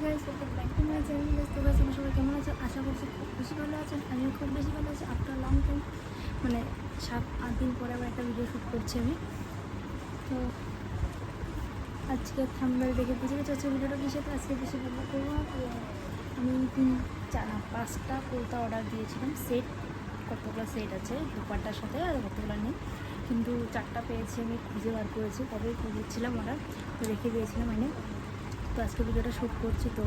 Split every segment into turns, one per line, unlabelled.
Guys, welcome back to my channel. Guys, তো guys, সবাই কেমন আছে? আশা করছি খুব বেশি ভালো আছেন। আমিও খুব বেশি ভালো আছি। আফটার লং টাইম, মানে 7-8 দিন পরে আবার একটা ভিডিও শ্যুট করছি আমি। তো আজকে থাম্বনেল দেখে বুঝে গেছে আজকে ভিডিওটা কিসে। তো আজকে বেশি ভালো করবো। আমি 5টা কুর্তা অর্ডার দিয়েছিলাম। সেট কতগুলো সেট আছে দুপাট্টার সাথে, আর কতগুলো নেই, কিন্তু 4টা পেয়েছি। আমি খুঁজে বার করেছি, কবে খুঁজেছিলাম অর্ডার, তো রেখে দিয়েছিলাম মানে। তো আজকে ভিডিওটা শ্যুট করছি। তো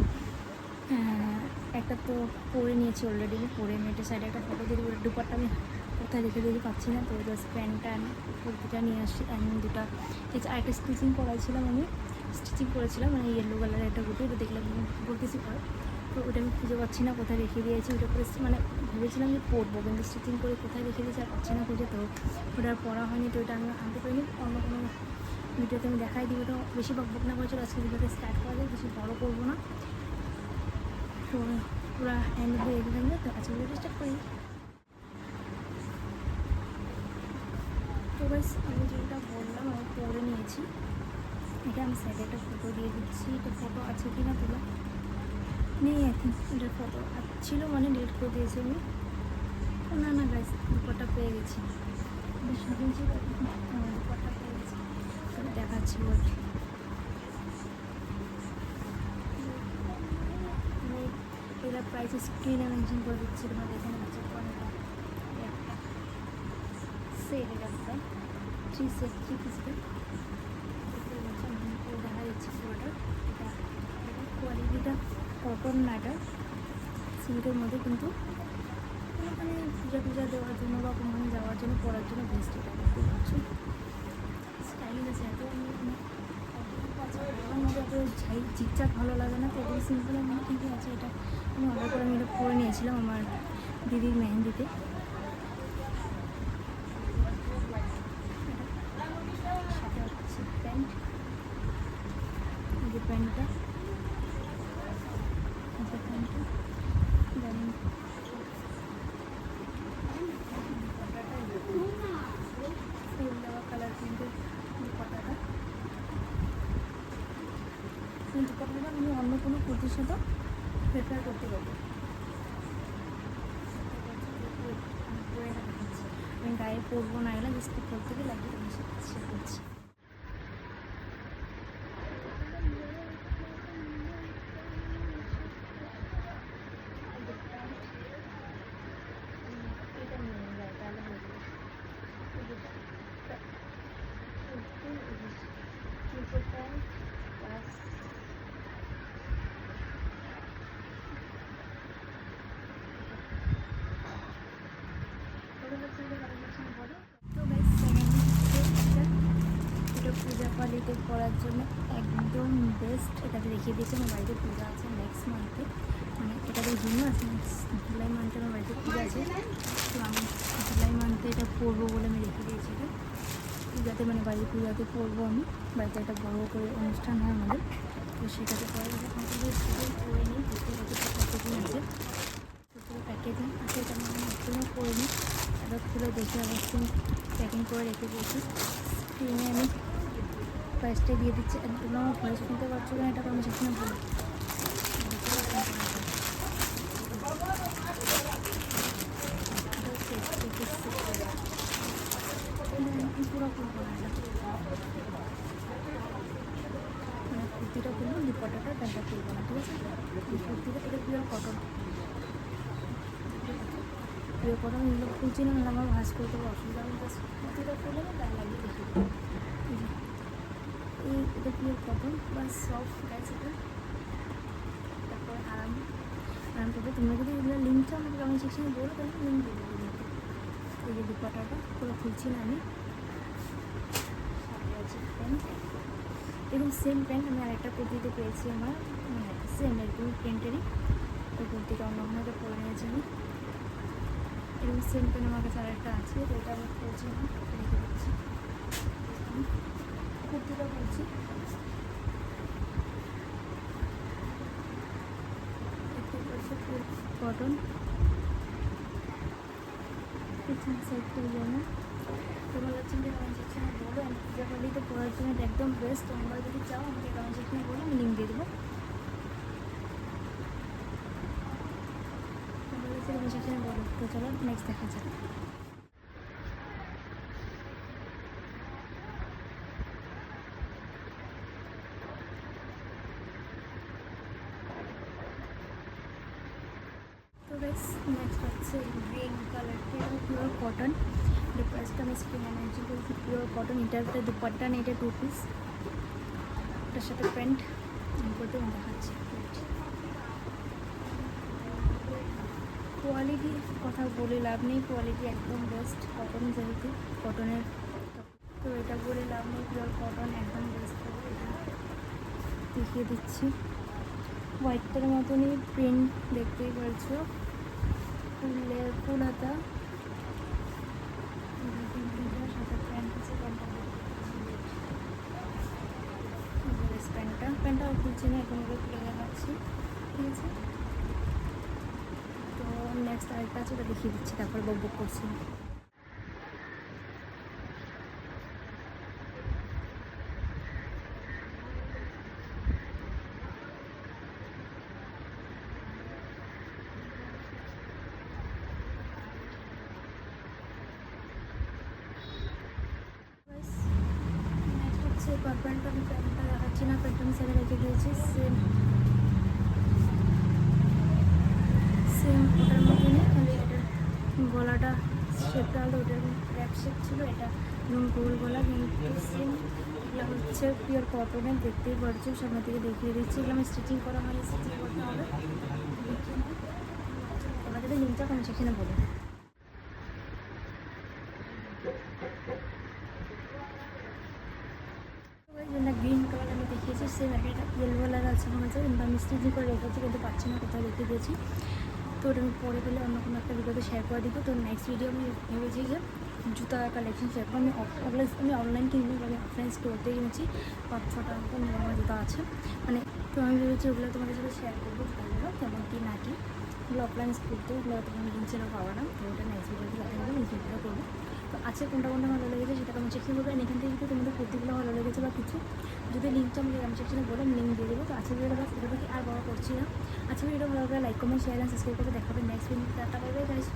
একটা তো পরে নিয়েছি অলরেডি, আমি পরে মেয়েটার সাইডে একটা ফটো দিয়ে দেবো। দুপাট্টা আমি কোথায় রেখে দিতে পারছি না, তো জাস্ট প্যান্টটা কুর্তিটা নিয়ে আসছি। দুটা আরেকটা স্টিচিং করেছিলাম মানে ইয়েলো কালারের একটা কুর্তি, ওটা দেখলাম বলতেছি পরে। তো ওটা আমি খুঁজে পাচ্ছি না কোথায় রেখে দিয়েছি। ওটা পরে মানে ভেবেছিলাম যে পরবো, কিন্তু স্টিচিং করে কোথায় রেখে দিয়েছি আর পাচ্ছি না খুঁজে। তো ওটা আর পরা হয়নি, তো ওটা আমি আনতে পারিনি। অন্য কোনো ভিডিওতে আমি দেখাই দিব। তো বেশি বকবক না করেছিল, আজকে ভিডিওটা স্টার্ট করা যায়, বেশি বড় করবো না। তো পুরো এন্ড অব্দি দেখে থাকবে। তো আজকে ভিডিওটা স্টার্ট করি। তো গাইস, আমি যেটা বললাম আমি পরে নিয়েছি। এটা আমি সাইডে একটা ফটো দিয়ে দিচ্ছি। এটা ফটো আছে কি না তোলা নেই, আই থিঙ্ক এটার ফটো ছিল, মানে ডিলিট করে দিয়েছি আমি। না গাইস, দুপাট্টা পেয়ে গেছি। দুপাট্টা পেয়ে গেছি, দেখাচ্ছি বল। এটার প্রাইস স্ক্রিনে মেনশন করে দিচ্ছি, তোমরা দেখে নেবে, চেক করে নেবে। একটা সেট, এটা একটা 3 পিসের দেখা দিচ্ছি পুরোটা। এটা কোয়ালিটিটা কটন না, এটা সিল্কের মধ্যে, কিন্তু মানে পূজা দেওয়ার জন্য বা কোনো যাওয়ার জন্য পরার জন্য বেস্ট। এটা দেখতে পাচ্ছি স্টাইলিশ আছে। এত আমার মধ্যে এত ঝিকচাক ভালো লাগে না, তো এগুলো সিম্পলের মধ্যে ঠিকই আছে। এটা আমি অর্ডার করে আমি এটা পরে নিয়েছিলাম আমার দিদির মেহেন্দিতে। সাথে হচ্ছে প্যান্ট, এই যে প্যান্টটা, দেন ফুল দেওয়া কালার প্রিন্টের দুপাট্টাটা। এই দুপাট্টাটা আমি অন্য কোনো কুর্তির সাথে প্রেফার করতে পারবো। আমি গায়ে পরবো না, এগুলো জাস্ট করতে গিয়ে লাগিয়ে আমি সে করছি। তো গাইস, এটা পূজা পালিতে করার জন্য একদম বেস্ট। এটাকে রেখে দিয়েছি, আমার বাড়িতে পূজা আছে নেক্সট মান্থে, মানে এটাতে জন্য আছে জুলাই মান্থে আমার বাড়িতে পূজা আছে। তো আমি জুলাই মান্থে এটা পরবো বলে আমি রেখে দিয়েছি। এটা পূজাতে মানে বাড়ির পূজাতে পরবো আমি। বাড়িতে একটা বড়ো করে অনুষ্ঠান হয় আমাদের, তো সেটাতে পরে করে নিই। দেখতে প্যাকেজিং আছে, পুরো প্যাকেজিং আছে, এটা আমি একদমও করে নিই। এবার খুলে দেখে আবার প্যাকিং করে রেখে দিয়েছি। স্ক্রিনে আমি প্রাইসটা দিয়ে দিচ্ছি। একদম আমার ভয়েস শুনতে পারছো না, এটা আমি সেখানে বলি। পুরো করবো না, মানে কুর্তিটা করবো, দুপাট্টাটা প্যান্টটা করবো না, ঠিক আছে? কুর্তিটা এটা পিওর কটন, এগুলো খুলছি না, আমার ভাঁজ করে দেবো, অসুবিধা হবে। জাস্ট কুর্তিটা করলে না গায়ে লাগিয়ে রেখে দেবো। এটা পিওর কটন বা সফট গাইস এটা। তারপরে আরাম করবে। তোমরা যদি এগুলো লিঙ্কটা আমাকে কমেন্ট সেকশনে বলো, তাহলে লিঙ্ক দিয়ে দেবো। এই যে দুপাট্টাটা পুরো খুলছি না আমি। সাথে আছে প্যান্ট, এবং সেম প্যান্ট আমি আরেকটা কুর্তিতে পেয়েছি আমার, মানে সেম এরকম প্রিন্টেরই। ওই কুর্তিটা অন্যভাবে পরে নিয়েছি আমি। এরকম সেম প্যান্ট আমার কাছে আরেকটা আছে, তো এটা আমি পরছি না, রেখে দিচ্ছি। কুর্তিটা পরছি, কটন সাইডটার জন্য। তোমরা হচ্ছে যে কমেন্ট সেকশনে বলো, পূজা পালিতে পড়ার জন্য এটা একদম বেস্ট। তোমরা যদি চাও আমাকে কমেন্ট সেকশনে বলো, আমি লিঙ্ক দিয়ে দেবো। সেকশনে বলো। তো চলো নেক্সট দেখা যাক। তো গাইস নেক্সট হচ্ছে গ্রিন কালারটা, পিওর কটন। এর প্রাইসটা আমি স্ক্রিনে মেনশন করেছি। পিওর কটন, এটার একটা দুপাট্টা নেই, এটা 2 পিস, এটার সাথে প্যান্ট করতে দেখাচ্ছি। কোয়ালিটি কথা বলে লাভ নেই, কোয়ালিটি একদম বেস্ট। কটন যেহেতু কটনের, তো এটা বলে লাভ নেই, পিওর কটন একদম বেস্ট। এটা দেখিয়ে দিচ্ছি, হোয়াইটটার মতনই প্রিন্ট দেখতেই পারছো, ফুল হাতা, সাথে প্যান্ট আছে। প্যান্টটা খুলছি না, এখন খুলে দেখাচ্ছি, ঠিক আছে। তো নেক্সট আরেকটা আছে, ওটা দেখিয়ে দিচ্ছি, তারপর বক করছি। নেক্সট হচ্ছে প্যান্টটা, আমি প্যান্টটা দেখাচ্ছি না, প্যান্টটা আমি সাইডে রেখে দিয়েছি। সেম ওটার মতনই, খালি এটার গলাটা শেপটা হলো, ওটার র্যাপ শেপ ছিল, এটা এবং গোল গলা, কিন্তু সেম। এগুলো হচ্ছে পিওর কটনের, দেখতেই পারছো, সামনে থেকে দেখিয়ে দিচ্ছি। এগুলো আমি স্টিচিং করা হয়, স্টিচিং করতে হবে। তোমাদের লিঙ্কটা কমেন্ট সেকশনে বলো। গ্রিন কালার আমি দেখিয়েছি, সেম একটা ইয়েলো কালার আছে আমার কাছে, কিন্তু আমি স্টিচিং করে রেখেছি, কিন্তু পাচ্ছি না, কোথাও রেখে দিয়েছি। তো ওটা আমি পরে পেলে অন্য কোনো একটা ভিডিওতে শেয়ার করে দিব। তো নেক্সট ভিডিও আমি ভেবেছি যে জুতা কালেকশন শেয়ার করবো। আমি অনলাইন কিনবো, আমি অফলাইন স্টোরতে কিনেছি, 5-6টা আমার জুতা আছে, মানে। তো আমি ভেবেছি ওগুলো তোমাদের সাথে শেয়ার করবো, জুতাগুলো কেমন কি নাকি। ওগুলো অফলাইন স্টোরতে, ওগুলো তোমার লিঙ্ক পাওয়া না। তো ওটা নেক্সট ভিডিওতে দেখা যাবে, লিঙ্ক ভিডিও করবো। তো আছে কোনটা কোনটা ভালো লেগেছে সেটা কমেন্ট সেকশনে বলবে। এখান থেকে যদি তোমাদের কুর্তিগুলো ভালো লেগেছে বা কিছু, যদি লিঙ্কটা আমি কমেন্ট সেকশনে বলে আমি লিঙ্ক দিয়ে দেবো। তো আজকে ভিডিওটা বাস এটা কি আর বড় করছি না। আজকে ভিডিও ভালো লাগলে like comment share and subscribe করে দেখাবে next video. Tata, bye bye guys.